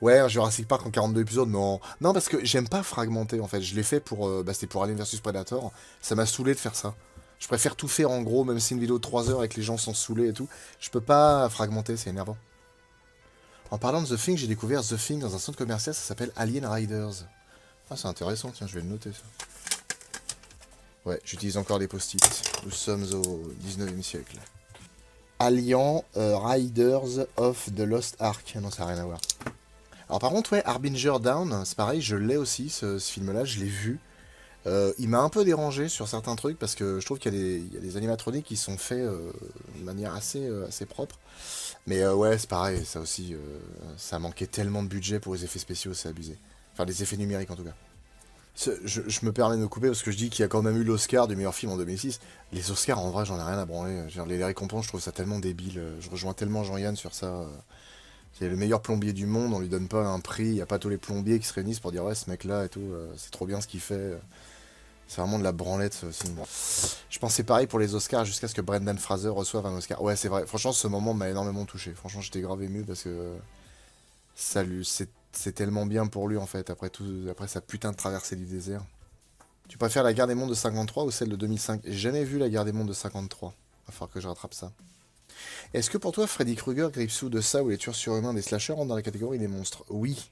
Ouais, un Jurassic Park en 42 épisodes, non. Non, parce que j'aime pas fragmenter, en fait. Je l'ai fait pour... bah, c'était pour Alien vs Predator. Ça m'a saoulé de faire ça. Je préfère tout faire en gros, même si une vidéo de 3 heures et que les gens sont saoulés et tout. Je peux pas fragmenter, c'est énervant. En parlant de The Thing, j'ai découvert The Thing dans un centre commercial, ça s'appelle Alien Riders. Ah, c'est intéressant, tiens, je vais le noter, ça. Ouais, j'utilise encore les post-it. Nous sommes au 19e siècle. Alien Riders of the Lost Ark. Ah non, ça n'a rien à voir. Alors par contre, ouais, Harbinger Down, c'est pareil, je l'ai aussi, ce film-là, je l'ai vu. Il m'a un peu dérangé sur certains trucs parce que je trouve qu'il y a des animatroniques qui sont faits de manière assez propre. Mais ouais, c'est pareil, ça aussi, ça manquait tellement de budget pour les effets spéciaux, c'est abusé. Enfin, les effets numériques en tout cas. Je me permets de me couper parce que je dis qu'il y a quand même eu l'Oscar du meilleur film en 2006. Les Oscars, en vrai, j'en ai rien à branler. Genre, les récompenses, je trouve ça tellement débile. Je rejoins tellement Jean-Yann sur ça. C'est le meilleur plombier du monde, on lui donne pas un prix. Il n'y a pas tous les plombiers qui se réunissent pour dire ouais, ce mec-là et tout, c'est trop bien ce qu'il fait. C'est vraiment de la branlette, ce film. Je pensais pareil pour les Oscars jusqu'à ce que Brendan Fraser reçoive un Oscar. Ouais, c'est vrai. Franchement, ce moment m'a énormément touché. Franchement, j'étais grave ému parce que ça lui, c'est tellement bien pour lui en fait. Après tout, après sa putain de traversée du désert. Tu préfères la guerre des mondes de 53 ou celle de 2005? J'ai jamais vu la guerre des mondes de 53. Va falloir que je rattrape ça. Est-ce que pour toi, Freddy Krueger, Gripsou de ça ou les tueurs surhumains des slashers rentrent dans la catégorie des monstres? Oui.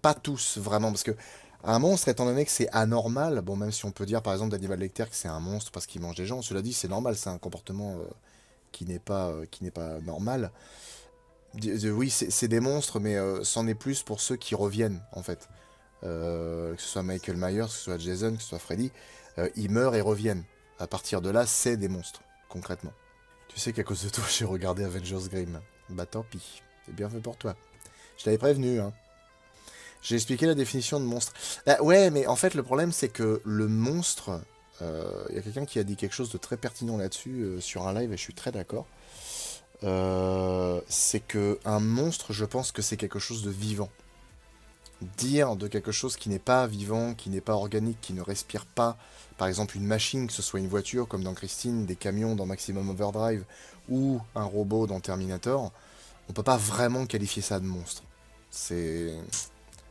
Pas tous, vraiment, parce que un monstre, étant donné que c'est anormal, bon, même si on peut dire par exemple d'Hannibal Lecter que c'est un monstre parce qu'il mange des gens, cela dit, c'est normal, c'est un comportement qui n'est pas normal. Oui, c'est des monstres, mais c'en est plus pour ceux qui reviennent, en fait. Que ce soit Michael Myers, que ce soit Jason, que ce soit Freddy, ils meurent et reviennent. À partir de là, c'est des monstres, concrètement. Tu sais qu'à cause de toi, j'ai regardé Avengers Grimm. Bah tant pis, c'est bien fait pour toi. Je t'avais prévenu, hein. J'ai expliqué la définition de monstre. Ah, ouais, mais en fait, le problème, c'est que le monstre... Il y a quelqu'un qui a dit quelque chose de très pertinent là-dessus sur un live, et je suis très d'accord. C'est que un monstre, je pense que c'est quelque chose de vivant. Dire de quelque chose qui n'est pas vivant, qui n'est pas organique, qui ne respire pas, par exemple une machine, que ce soit une voiture comme dans Christine, des camions dans Maximum Overdrive, ou un robot dans Terminator, on peut pas vraiment qualifier ça de monstre. C'est...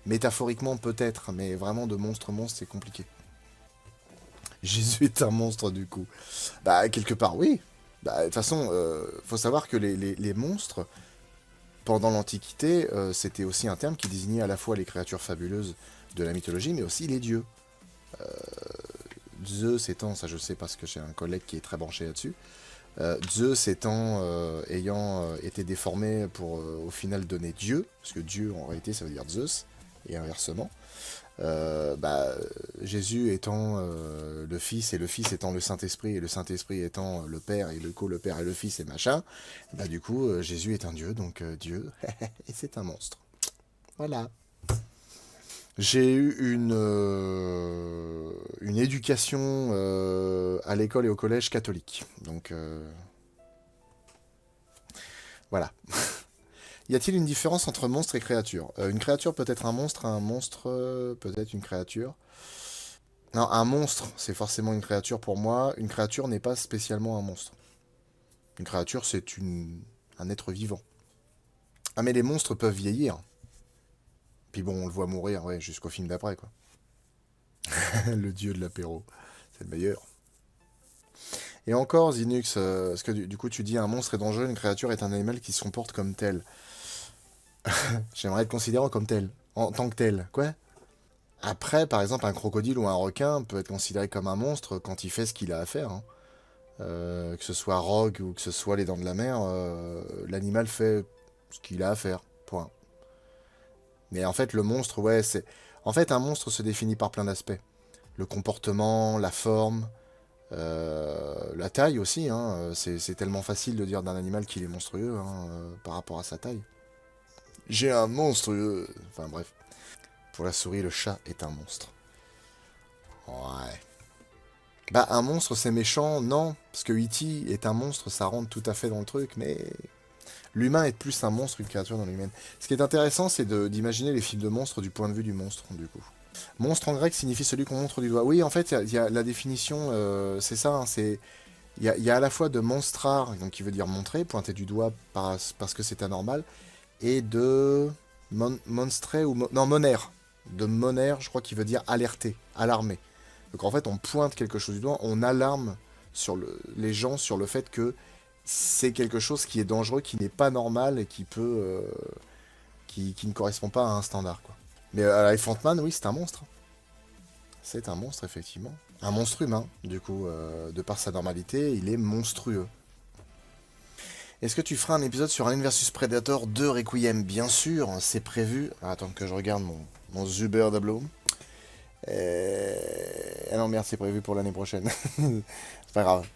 Métaphoriquement peut-être, mais vraiment de monstre, c'est compliqué. Jésus est un monstre du coup. Bah quelque part oui. Bah de toute façon, faut savoir que les monstres, pendant l'Antiquité, c'était aussi un terme qui désignait à la fois les créatures fabuleuses de la mythologie, mais aussi les dieux. Zeus étant, ça je sais parce que j'ai un collègue qui est très branché là-dessus, Zeus étant, ayant été déformé pour au final donner Dieu, parce que Dieu en réalité ça veut dire Zeus, et inversement, bah, Jésus étant le Fils, et le Fils étant le Saint-Esprit, et le Saint-Esprit étant le Père, et le coup le Père et le Fils et machin, bah du coup Jésus est un Dieu, donc Dieu, et c'est un monstre. Voilà. J'ai eu une éducation à l'école et au collège catholique. Donc voilà. Y a-t-il une différence entre monstre et créature? Une créature peut être un monstre peut être une créature. Non, un monstre, c'est forcément une créature pour moi. Une créature n'est pas spécialement un monstre. Une créature, c'est un être vivant. Ah, mais les monstres peuvent vieillir. Puis bon, on le voit mourir, ouais, jusqu'au film d'après, quoi. Le dieu de l'apéro. C'est le meilleur. Et encore, Zinux, parce que du coup, tu dis un monstre est dangereux, une créature est un animal qui se comporte comme tel. J'aimerais être considéré comme tel. En tant que tel. Quoi? Après, par exemple, un crocodile ou un requin peut être considéré comme un monstre quand il fait ce qu'il a à faire, hein. Que ce soit Rogue ou que ce soit les dents de la mer, l'animal fait ce qu'il a à faire. Point. Mais en fait, le monstre, ouais, c'est. En fait, un monstre se définit par plein d'aspects. Le comportement, la forme, la taille aussi, hein. C'est tellement facile de dire d'un animal qu'il est monstrueux hein, par rapport à sa taille. J'ai un monstrueux. Enfin bref. Pour la souris, le chat est un monstre. Ouais. Bah, un monstre, c'est méchant, non. Parce que E.T. est un monstre, ça rentre tout à fait dans le truc, mais l'humain est plus un monstre qu'une créature dans l'humaine. Ce qui est intéressant, c'est d'imaginer les films de monstres du point de vue du monstre, du coup. Monstre en grec signifie celui qu'on montre du doigt. Oui, en fait, il y a la définition, c'est ça, hein, il y a à la fois de monstrar, donc qui veut dire montrer, pointer du doigt parce que c'est anormal, et de... Monstré ou... non, Monaire. De Monaire, je crois qu'il veut dire alerter, alarmer. Donc en fait, on pointe quelque chose du doigt, on alarme les gens sur le fait que c'est quelque chose qui est dangereux, qui n'est pas normal et qui peut... qui ne correspond pas à un standard, quoi. Mais Elephant Man, oui, c'est un monstre. C'est un monstre, effectivement. Un monstre humain, du coup, de par sa normalité, il est monstrueux. Est-ce que tu feras un épisode sur Alien vs Predator 2 Requiem? Bien sûr, c'est prévu. Attends que je regarde mon Zuber Dablo. Ah non, merde, c'est prévu pour l'année prochaine. C'est pas grave.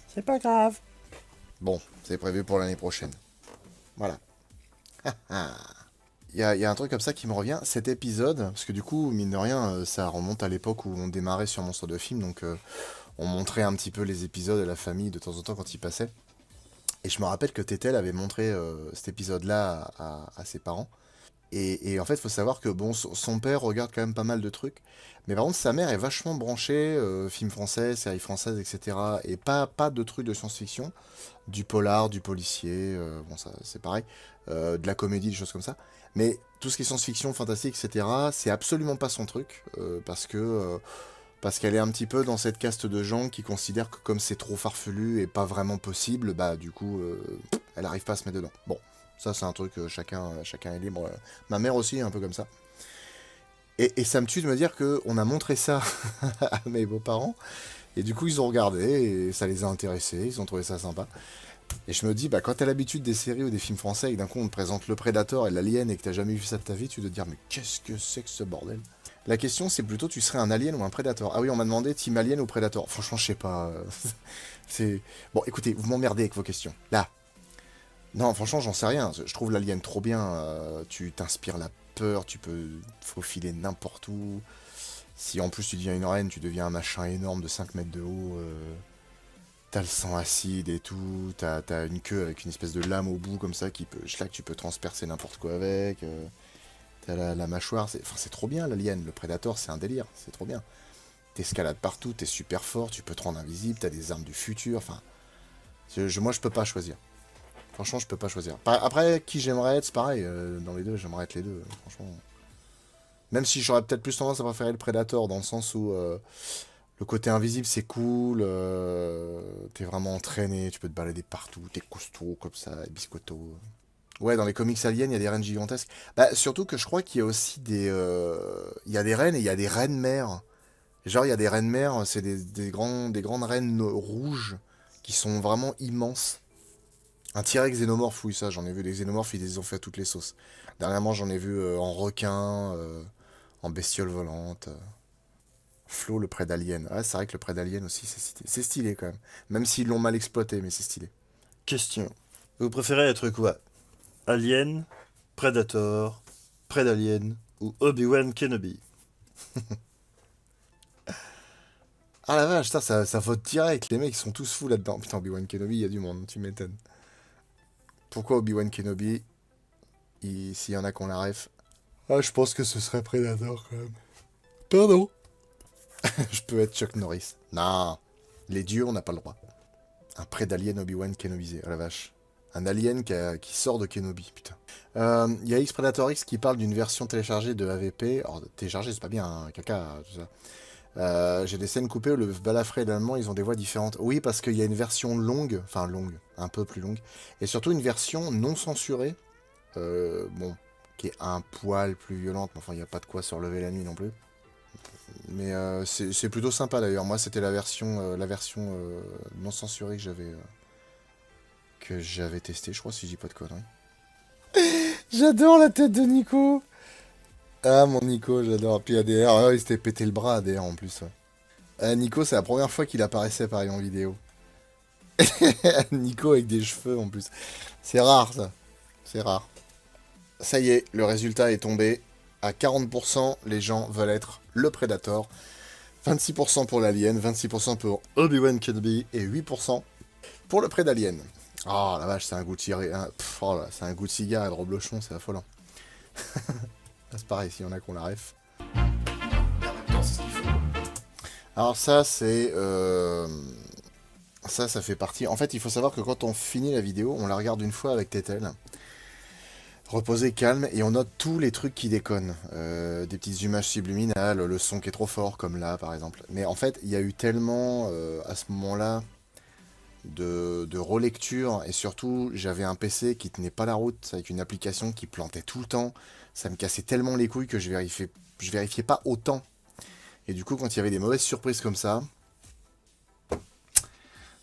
C'est pas grave. Bon, c'est prévu pour l'année prochaine. Voilà. Il y a un truc comme ça qui me revient. Cet épisode, parce que du coup, mine de rien, ça remonte à l'époque où on démarrait sur Monstre de Film, donc on montrait un petit peu les épisodes à la famille de temps en temps quand ils passaient. Et je me rappelle que Tetel avait montré cet épisode-là à ses parents. Et en fait, il faut savoir que bon, son père regarde quand même pas mal de trucs. Mais par contre, sa mère est vachement branchée, films français, séries françaises, etc. Et pas de trucs de science-fiction. Du polar, du policier, bon, ça c'est pareil. De la comédie, des choses comme ça. Mais tout ce qui est science-fiction, fantastique, etc., c'est absolument pas son truc. Parce qu'elle est un petit peu dans cette caste de gens qui considèrent que comme c'est trop farfelu et pas vraiment possible, bah du coup, elle arrive pas à se mettre dedans. Bon, ça c'est un truc, chacun est libre. Ma mère aussi est un peu comme ça. Et ça me tue de me dire qu'on a montré ça à mes beaux-parents, et du coup ils ont regardé, et ça les a intéressés, ils ont trouvé ça sympa. Et je me dis, bah quand t'as l'habitude des séries ou des films français, et que d'un coup on te présente le Predator et l'Alien, et que t'as jamais vu ça de ta vie, tu dois te dire, mais qu'est-ce que c'est que ce bordel? La question, c'est plutôt, tu serais un alien ou un prédateur? Ah oui, on m'a demandé team alien ou prédateur. Franchement, je sais pas. C'est... Bon, écoutez, vous m'emmerdez avec vos questions. Là. Non, franchement, j'en sais rien. Je trouve l'alien trop bien. Tu t'inspires la peur, tu peux faufiler n'importe où. Si en plus tu deviens une reine, tu deviens un machin énorme de 5 mètres de haut. T'as le sang acide et tout. T'as une queue avec une espèce de lame au bout comme ça qui peut... Là, tu peux transpercer n'importe quoi avec. T'as la mâchoire, c'est trop bien l'alien, le Predator c'est un délire, c'est trop bien. T'escalades partout, t'es super fort, tu peux te rendre invisible, t'as des armes du futur, enfin... moi je peux pas choisir. Franchement je peux pas choisir. Après, qui j'aimerais être, c'est pareil, dans les deux, j'aimerais être les deux, franchement. Même si j'aurais peut-être plus tendance à préférer le Predator, dans le sens où le côté invisible c'est cool, t'es vraiment entraîné, tu peux te balader partout, t'es costaud comme ça, biscotto. Ouais, dans les comics aliens, il y a des reines gigantesques. Bah, surtout que je crois qu'il y a aussi des... Il y a des reines et il y a des reines mères. Genre, il y a des reines mères, c'est des grandes reines rouges qui sont vraiment immenses. Un T-Rex xénomorphe, oui, ça, j'en ai vu des xénomorphes, ils les ont fait à toutes les sauces. Dernièrement, j'en ai vu en requin, en bestiole volante. Flo, le prêt d'alien. Ah, c'est vrai que le prêt d'alien aussi, c'est stylé quand même. Même s'ils l'ont mal exploité, mais c'est stylé. Question. Vous préférez être quoi? Alien, Predator, Predalien ou Obi-Wan Kenobi? Ah la vache, ça vote direct, les mecs ils sont tous fous là-dedans. Putain, Obi-Wan Kenobi, il y a du monde, tu m'étonnes. Pourquoi Obi-Wan Kenobi? S'il y en a qu'on la ref. Ah, je pense que ce serait Predator quand même. Pardon. Je peux être Chuck Norris. Non, les dieux, on n'a pas le droit. Un Predalien Obi-Wan Kenobisé, oh la vache. Un alien qui sort de Kenobi, putain. Il y a X-Predator X qui parle d'une version téléchargée de AVP. Alors, téléchargée, c'est pas bien, hein, caca, tout ça. J'ai des scènes coupées où le balafré et l'allemand, ils ont des voix différentes. Oui, parce qu'il y a une version longue, enfin longue, un peu plus longue, et surtout une version non censurée, bon, qui est un poil plus violente, mais enfin, il n'y a pas de quoi se relever la nuit non plus. Mais c'est plutôt sympa d'ailleurs. Moi, c'était la version non censurée que j'avais testée, je crois, si je dis pas de conneries. J'adore la tête de Nico. Ah, mon Nico, j'adore. Puis ADR, ah, il s'était pété le bras ADR en plus. Ouais. Nico, c'est la première fois qu'il apparaissait pareil en vidéo. Nico avec des cheveux en plus. C'est rare ça. C'est rare. Ça y est, le résultat est tombé. À 40%, les gens veulent être le Predator. 26% pour l'Alien, 26% pour Obi-Wan Kenobi et 8% pour le Predalien. Oh la vache, c'est un goût de cigare. Oh là, c'est un goût de cigare et de reblochon, c'est affolant. C'est pareil, s'il y en a qu'on la ref. Alors ça, c'est... Ça fait partie... En fait, il faut savoir que quand on finit la vidéo, on la regarde une fois avec Tetel. Reposé, calme, et on note tous les trucs qui déconnent. Des petites images subliminales, le son qui est trop fort, comme là par exemple. Mais en fait, il y a eu tellement à ce moment-là de relecture, et surtout, j'avais un PC qui tenait pas la route, avec une application qui plantait tout le temps. Ça me cassait tellement les couilles que je vérifiais pas autant. Et du coup, quand il y avait des mauvaises surprises comme ça,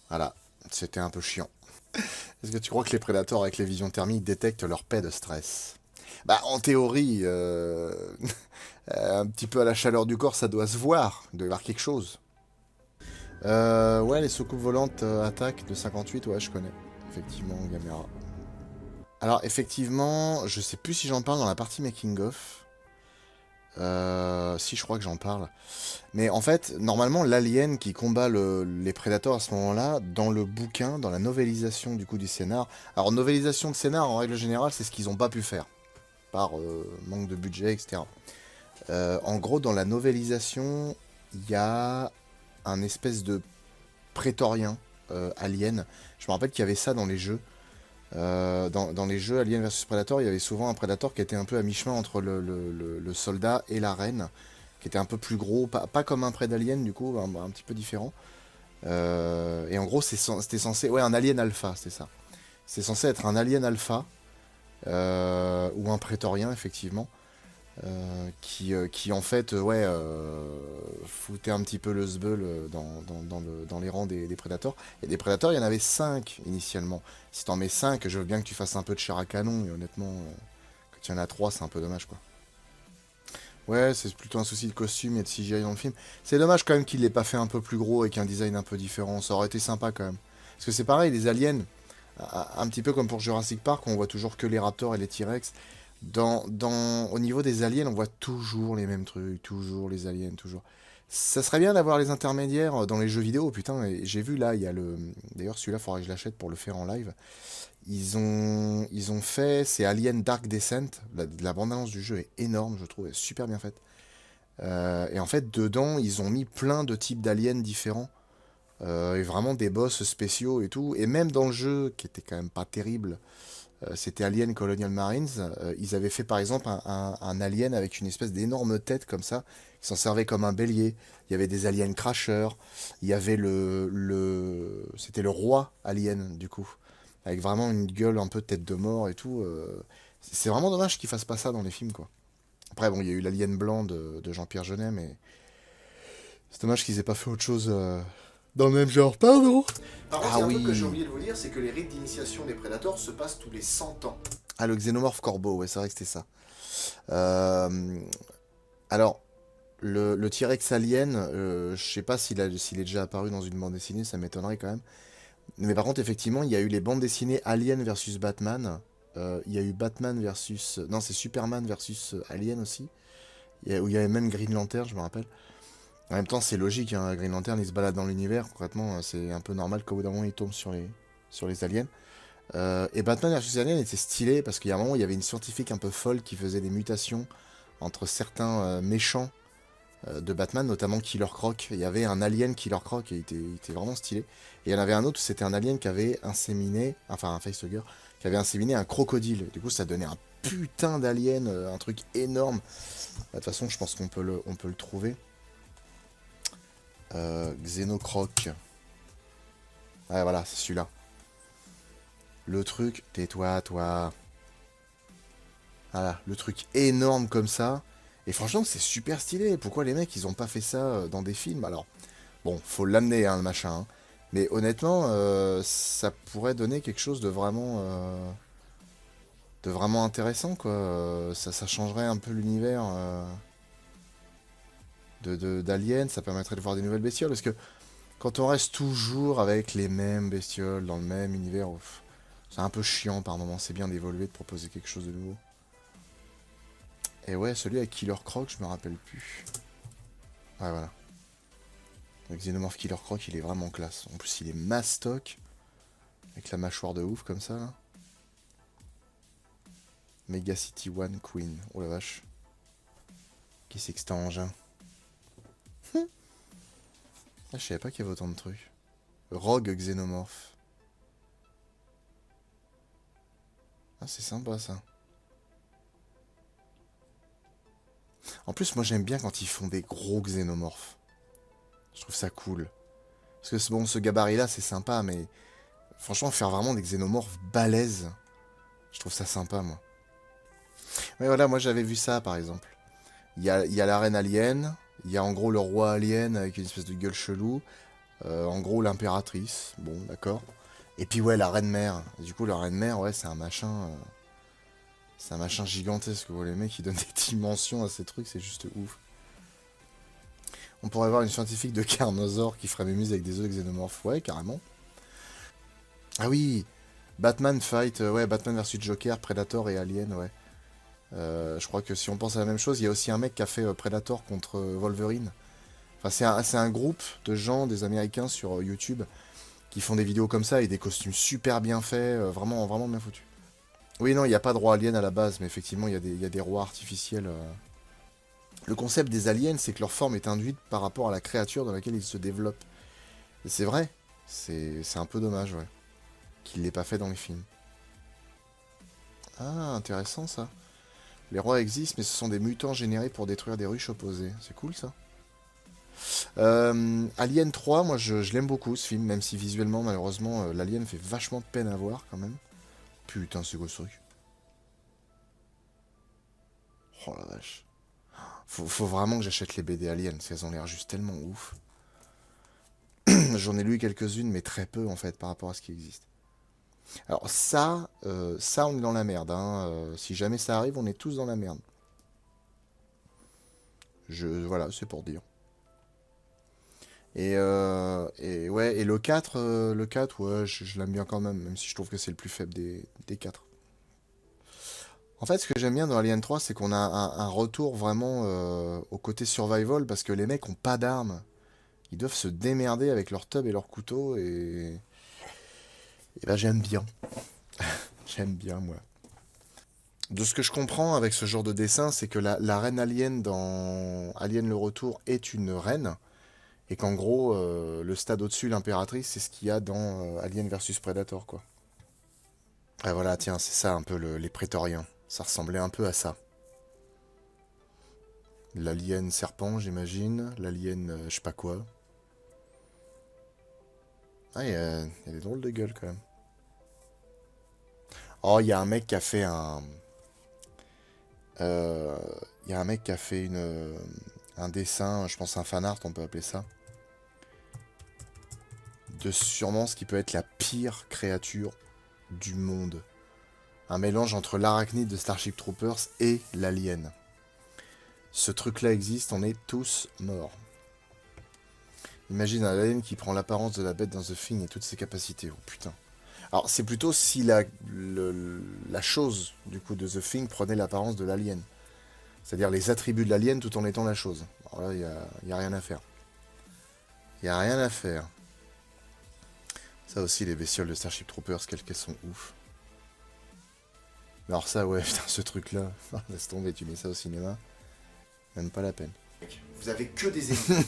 voilà, c'était un peu chiant. Est-ce que tu crois que les prédateurs avec les visions thermiques détectent leur paix de stress? Bah, en théorie, un petit peu à la chaleur du corps, ça doit se voir. Il doit y avoir quelque chose. Ouais, les soucoupes volantes attaque de 58, ouais, je connais. Effectivement, Gamera. Alors, effectivement, je sais plus si j'en parle dans la partie making-of. Si, je crois que j'en parle. Mais en fait, normalement, l'alien qui combat les prédateurs à ce moment-là, dans le bouquin, dans la novélisation du coup du scénar. Alors, novélisation de scénar, en règle générale, c'est ce qu'ils n'ont pas pu faire. Par manque de budget, etc. En gros, dans la novélisation, il y a un espèce de prétorien alien. Je me rappelle qu'il y avait ça dans les jeux. Dans les jeux Alien vs Predator, il y avait souvent un Predator qui était un peu à mi-chemin entre le soldat et la reine, qui était un peu plus gros, pas comme un Predalien du coup, un petit peu différent. Et en gros, c'était censé... Ouais, un alien alpha, c'est ça. C'est censé être un alien alpha, ou un prétorien, effectivement. Qui en fait foutait un petit peu le zbeul dans les rangs des prédateurs. Et des prédateurs, il y en avait 5 initialement. Si t'en mets 5, je veux bien que tu fasses un peu de chair à canon, et honnêtement, quand il y en a 3, c'est un peu dommage quoi. Ouais, c'est plutôt un souci de costume et de CGI dans le film. C'est dommage quand même qu'il l'ait pas fait un peu plus gros et qu'un design un peu différent. Ça aurait été sympa quand même. Parce que c'est pareil, les aliens, un petit peu comme pour Jurassic Park, on voit toujours que les raptors et les T-Rex. Au niveau des aliens, on voit toujours les mêmes trucs, toujours les aliens, toujours. Ça serait bien d'avoir les intermédiaires dans les jeux vidéo, putain. Et j'ai vu là, il y a le. D'ailleurs, celui-là, faudrait que je l'achète pour le faire en live. Ils ont fait. C'est Alien Dark Descent. La bande-annonce du jeu est énorme, je trouve, elle est super bien faite. Et en fait, dedans, ils ont mis plein de types d'aliens différents. Et vraiment des boss spéciaux et tout. Et même dans le jeu, qui était quand même pas terrible, c'était Alien Colonial Marines. Ils avaient fait par exemple un alien avec une espèce d'énorme tête comme ça, qui s'en servait comme un bélier. Il y avait des aliens crashers. Il y avait c'était le roi alien du coup, avec vraiment une gueule un peu tête de mort et tout. C'est vraiment dommage qu'ils fassent pas ça dans les films quoi. Après bon, il y a eu l'alien blanc de Jean-Pierre Jeunet, mais c'est dommage qu'ils aient pas fait autre chose dans le même genre. Pardon. Par contre, il y a un truc que j'ai oublié de vous dire, c'est que les rites d'initiation des prédateurs se passent tous les 100 ans. Ah, le xénomorphe corbeau, ouais, c'est vrai que c'était ça. Euh, alors, le T-Rex alien, je sais pas s'il est déjà apparu dans une bande dessinée, ça m'étonnerait quand même. Mais par contre, effectivement, il y a eu les bandes dessinées Alien versus Batman. Il y a eu Batman versus... Non, c'est Superman versus Alien aussi. Où il y avait même Green Lantern, je me rappelle. En même temps, c'est logique, hein, Green Lantern, il se balade dans l'univers, concrètement, c'est un peu normal qu'au bout d'un moment, il tombe sur les aliens. Et Batman vs Alien était stylé parce qu'il y a un moment, il y avait une scientifique un peu folle qui faisait des mutations entre certains méchants de Batman, notamment Killer Croc. Il y avait un alien Killer Croc et il était vraiment stylé. Et il y en avait un autre, c'était un alien qui avait inséminé, enfin un facehugger, qui avait inséminé un crocodile. Du coup, ça donnait un putain d'alien, un truc énorme. De toute façon, je pense qu'on peut le trouver. Xenocroc. Ouais, voilà, c'est celui-là. Le truc, tais-toi, toi. Voilà, le truc énorme comme ça. Et franchement, c'est super stylé. Pourquoi les mecs, ils ont pas fait ça dans des films? Alors, bon, faut l'amener, hein, le machin. Hein. Mais honnêtement, ça pourrait donner quelque chose de vraiment intéressant, quoi. Ça changerait un peu l'univers d'Alien. Ça permettrait de voir des nouvelles bestioles. Parce que quand on reste toujours avec les mêmes bestioles dans le même univers, c'est un peu chiant par moments. C'est bien d'évoluer, de proposer quelque chose de nouveau. Et ouais, celui avec Killer Croc, je me rappelle plus. Ouais, voilà. Le Xenomorph Killer Croc, il est vraiment classe. En plus, il est mastoc. Avec la mâchoire de ouf, comme ça, là. Mega City One Queen. Oh la vache. Qui c'est que cet engin? Ah, je savais pas qu'il y avait autant de trucs. Rogue Xenomorph. Ah, c'est sympa, ça. En plus, moi j'aime bien quand ils font des gros xénomorphes. Je trouve ça cool. Parce que bon, ce gabarit-là, c'est sympa, mais franchement, faire vraiment des xénomorphes balèzes, je trouve ça sympa, moi. Mais voilà, moi j'avais vu ça, par exemple. Il y a la reine alien, il y a en gros le roi alien avec une espèce de gueule chelou, en gros l'impératrice, bon, d'accord. Et puis ouais, la reine mère. Du coup, la reine mère, ouais, c'est un machin gigantesque. Les mecs, ils donnent des dimensions à ces trucs, c'est juste ouf. On pourrait voir une scientifique de Carnosaur qui ferait mémuse avec des œufs xénomorphes. Ouais, carrément. Ah oui, Batman fight, ouais, Batman versus Joker, Predator et Alien, ouais. Je crois que si on pense à la même chose, il y a aussi un mec qui a fait Predator contre Wolverine. Enfin, c'est un groupe de gens, des Américains sur YouTube, qui font des vidéos comme ça et des costumes super bien faits, vraiment, vraiment bien foutus. Oui, non, il n'y a pas de roi alien à la base, mais effectivement, il y a des rois artificiels. Le concept des aliens, c'est que leur forme est induite par rapport à la créature dans laquelle ils se développent. Et c'est vrai, c'est un peu dommage, ouais, qu'il ne l'ait pas fait dans les films. Ah, intéressant ça. Les rois existent, mais ce sont des mutants générés pour détruire des ruches opposées. C'est cool ça. Alien 3, moi je l'aime beaucoup ce film, même si visuellement, malheureusement, l'Alien fait vachement de peine à voir quand même. Putain, c'est quoi ce truc? Oh la vache. Faut vraiment que j'achète les BD Alien, parce qu'elles ont l'air juste tellement ouf. J'en ai lu quelques-unes, mais très peu en fait par rapport à ce qui existe. Alors ça on est dans la merde. Hein. Si jamais ça arrive, on est tous dans la merde. Voilà, c'est pour dire. Et ouais, et le 4 ouais, je l'aime bien quand même si je trouve que c'est le plus faible des 4. En fait, ce que j'aime bien dans Alien 3, c'est qu'on a un retour vraiment au côté survival, parce que les mecs ont pas d'armes. Ils doivent se démerder avec leur tub et leur couteau, et ben j'aime bien. J'aime bien, moi. De ce que je comprends avec ce genre de dessin, c'est que la reine alien dans Alien le Retour est une reine, et qu'en gros, le stade au-dessus, l'impératrice, c'est ce qu'il y a dans Alien versus Predator, quoi. Ah voilà, tiens, c'est ça un peu les prétoriens. Ça ressemblait un peu à ça. L'alien serpent, j'imagine. L'alien je sais pas quoi. Ah, il y a des drôles de gueules quand même. Oh, il y a un mec qui a fait un. euh, Il y a un mec qui a fait un dessin, je pense un fan art, on peut appeler ça. De sûrement ce qui peut être la pire créature du monde. Un mélange entre l'arachnide de Starship Troopers et l'alien. Ce truc-là existe, on est tous morts. Imagine un alien qui prend l'apparence de la bête dans The Thing et toutes ses capacités. Oh putain. Alors c'est plutôt si la chose du coup de The Thing prenait l'apparence de l'alien. C'est-à-dire les attributs de l'alien tout en étant la chose. Alors là, y a rien à faire. Il y a rien à faire. Ça aussi, les bestioles de Starship Troopers, quelles qu'elles sont ouf. Mais alors ça, ouais, putain, ce truc-là, laisse tomber, tu mets ça au cinéma, même pas la peine. Vous avez que des ennemis.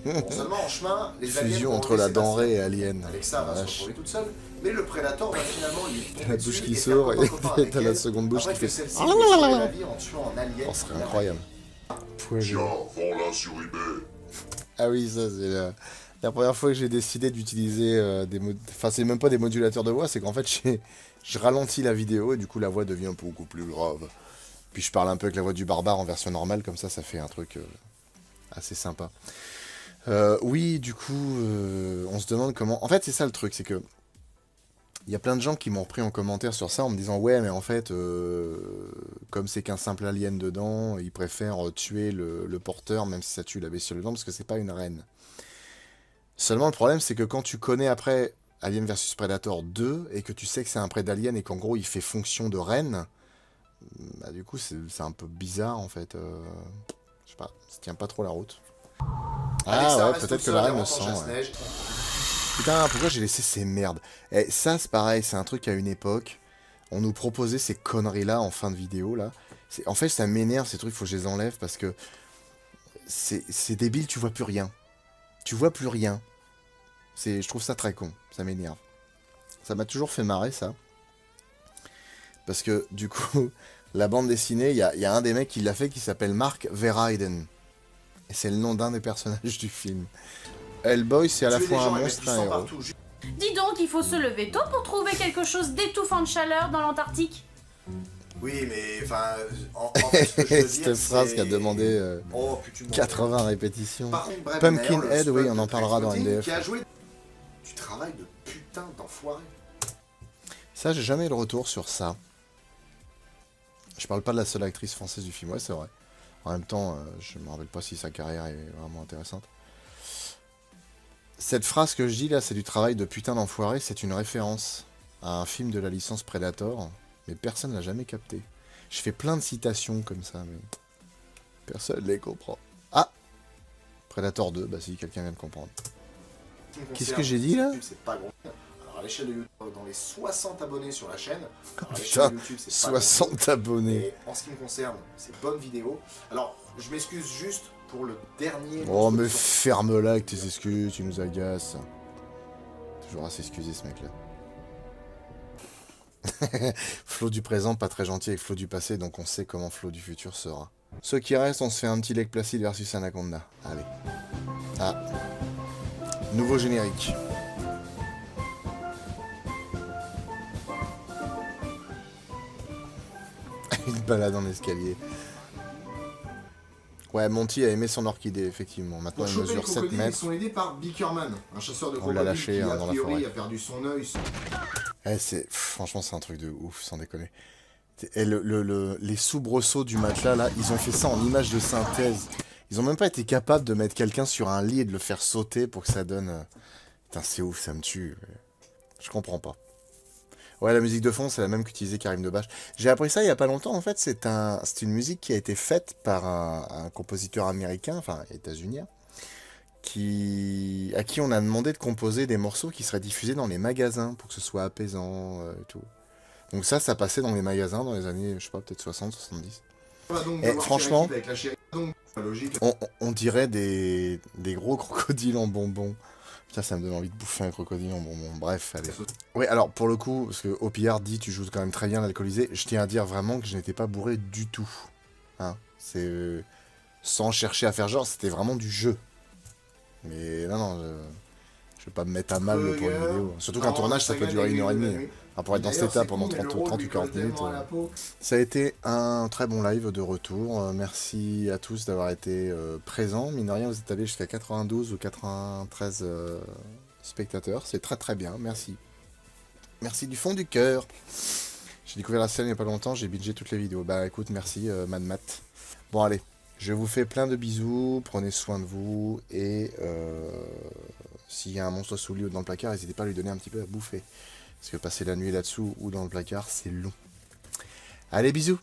Bon, seulement en chemin, les aliens Fusion vont entre la laisser denrée et passer. Alien. Avec ça, elle va se Vache. retrouver toute seule. Mais le Predator va finalement lui T'as tomber la bouche dessus qui et faire sort copain-copain et avec t'as la elle, seconde bouche après qui que fait. celle-ci lui ait sauvé la vie en tuant un alien. Oh, ce serait incroyable. Tiens, vends-la sur eBay. Ah oui, ça c'est la première fois que j'ai décidé d'utiliser Enfin, c'est même pas des modulateurs de voix, c'est qu'en fait je ralentis la vidéo et du coup la voix devient beaucoup plus grave. Puis je parle un peu avec la voix du barbare en version normale, comme ça fait un truc assez sympa. Oui, du coup, on se demande comment... En fait, c'est ça le truc, c'est que... Il y a plein de gens qui m'ont repris en commentaire sur ça en me disant ouais mais en fait comme c'est qu'un simple alien dedans, ils préfèrent tuer le porteur même si ça tue la bestiole dedans parce que c'est pas une reine. Seulement le problème c'est que quand tu connais après Alien vs Predator 2 et que tu sais que c'est un prédalien et qu'en gros il fait fonction de reine, bah du coup c'est un peu bizarre en fait. Je sais pas, ça tient pas trop la route. Ah ouais, peut-être que la reine le sent. Ouais. Putain, pourquoi j'ai laissé ces merdes? Et ça, c'est pareil, c'est un truc à une époque. On nous proposait ces conneries-là en fin de vidéo, là. En fait, ça m'énerve, ces trucs, faut que je les enlève, parce que c'est débile, tu vois plus rien. Tu vois plus rien. Je trouve ça très con, ça m'énerve. Ça m'a toujours fait marrer, ça. Parce que, du coup, La bande dessinée, il y a un des mecs qui l'a fait qui s'appelle Mark Verheiden. Et c'est le nom d'un des personnages du film. Hellboy, c'est à la Tuer fois des un gens et mettre monstre du et un sang héros. partout. Dis donc, il faut se lever tôt pour trouver quelque chose d'étouffant de chaleur dans l'Antarctique. Oui, mais enfin, en fait, ce que je veux Cette dire, phrase c'est- qui a demandé Oh, que tu m'en- 80 répétitions. Par contre, Brad Pumpkinhead, Mayer, le oui, spot on en de parlera dans Trainspotting, NDF. Qui a joué du travail de putain d'enfoiré. Ça, j'ai jamais eu le retour sur ça. Je parle pas de la seule actrice française du film, ouais, c'est vrai. En même temps, je me rappelle pas si sa carrière est vraiment intéressante. Cette phrase que je dis là, c'est du travail de putain d'enfoiré, c'est une référence à un film de la licence Predator, mais personne l'a jamais capté. Je fais plein de citations comme ça, mais personne les comprend. Ah, Predator 2, bah si, quelqu'un vient de comprendre. Qu'est-ce que j'ai dit, là? C'est pas grand. Alors à l'échelle de YouTube, dans les 60 abonnés sur la chaîne, alors, à Putain, l'échelle de YouTube, c'est pas grand. 60 abonnés. Et en ce qui me concerne, c'est bonne vidéo. Alors, je m'excuse juste pour le dernier. Oh, mais morceau de son- ferme-la avec tes excuses, tu nous agaces. Toujours à s'excuser, ce mec-là. Flo du présent, pas très gentil avec Flo du passé, donc on sait comment Flo du futur sera. Ceux qui restent, on se fait un petit Lake Placid versus Anaconda. Allez. Ah. Nouveau générique. Une balade en escalier. Ouais, Monty a aimé son orchidée, effectivement. Maintenant, Pour il choper les mesure 7 crocodiles, ils mètres. sont aidés par Bickerman, un chasseur de On l'a crocodiles lâché, qui, hein, a dans la priori, forêt. a perdu son œil. Eh, franchement, c'est un truc de ouf, sans déconner. Et les soubresauts du matelas, là, ils ont fait ça en image de synthèse. Ils ont même pas été capables de mettre quelqu'un sur un lit et de le faire sauter pour que ça donne... Putain, c'est ouf, ça me tue. Je comprends pas. Ouais, la musique de fond, c'est la même qu'utilisait Karim Debache. J'ai appris ça il y a pas longtemps, en fait. C'est une musique qui a été faite par un compositeur américain, enfin, états-unien, à qui on a demandé de composer des morceaux qui seraient diffusés dans les magasins pour que ce soit apaisant et tout. Donc ça passait dans les magasins dans les années, je sais pas, peut-être 60, 70. Voilà, donc, Et devoir franchement, tirer avec la chérie. Donc, logique. On dirait des gros crocodiles en bonbons. Putain, ça me donne envie de bouffer un crocodile en bonbons. Bref, allez. Oui, alors pour le coup, parce que Opillard dit tu joues quand même très bien l'alcoolisé, je tiens à dire vraiment que je n'étais pas bourré du tout. Hein, c'est sans chercher à faire genre, c'était vraiment du jeu. Mais non, je vais pas me mettre à mal pour une vidéo. Surtout qu'un tournage, ça peut durer 1h30. Hein, pour être dans cet état pendant 30 ou 40 minutes. Ça a été un très bon live de retour. Merci à tous d'avoir été présents. Mine de rien, vous êtes allés jusqu'à 92 ou 93 spectateurs. C'est très très bien. Merci. Merci du fond du cœur. J'ai découvert la scène il n'y a pas longtemps. J'ai bingé toutes les vidéos. Bah écoute, merci Madmat. Bon allez, je vous fais plein de bisous. Prenez soin de vous. Et s'il y a un monstre sous le lit ou dans le placard, n'hésitez pas à lui donner un petit peu à bouffer. Parce que passer la nuit là-dessous ou dans le placard, c'est long. Allez, bisous!